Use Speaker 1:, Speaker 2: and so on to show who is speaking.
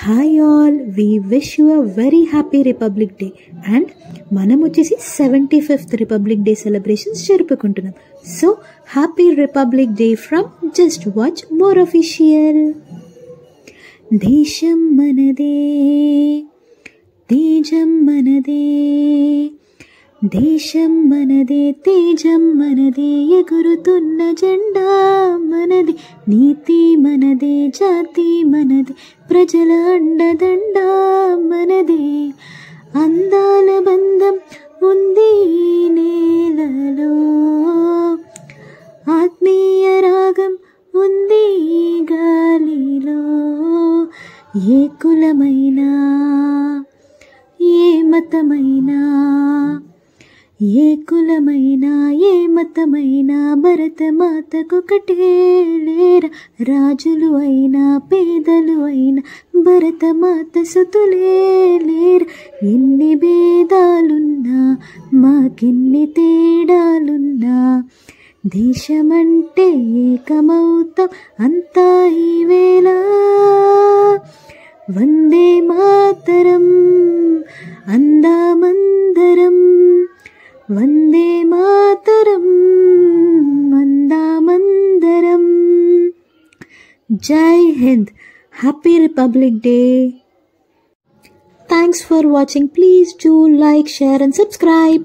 Speaker 1: Hi all, we wish you a very happy Republic Day and మనం వచ్చేసి 75th Republic Day celebrations జరుపుకుంటున్నాం. So happy Republic Day from Just Watch More Official. దేశం మనదే, తేజం మనదే, దేశం మనదే, తేజం మనదే, ఎగురుతున్న జెండా మనది, నీతి మనదే, జాతి మనదే, ప్రజల అండదండ మనదే, అందాల బంధం ఉంది ఈ నేలలో, ఆత్మీయ రాగం ఉంది ఈ గాలిలో, ఏ కులమైనా ఏ మతమైనా, ఏ కులమైనా ఏ మతమైనా, భరతమాతకొకటే లేరా, రాజులు అయినా పేదలు అయినా, భరతమాత సుతులే లేరా, ఎన్ని భేదాలున్నా మాకెన్ని తేడాలున్నా, దేశమంటే ఏకమౌతాం అంతా ఈవేళ, వందే మాతరం అందామందరం, వందే మాతరం అందామందరం. జై Hind. Happy republic day. Thanks for watching. Please do like, share and subscribe.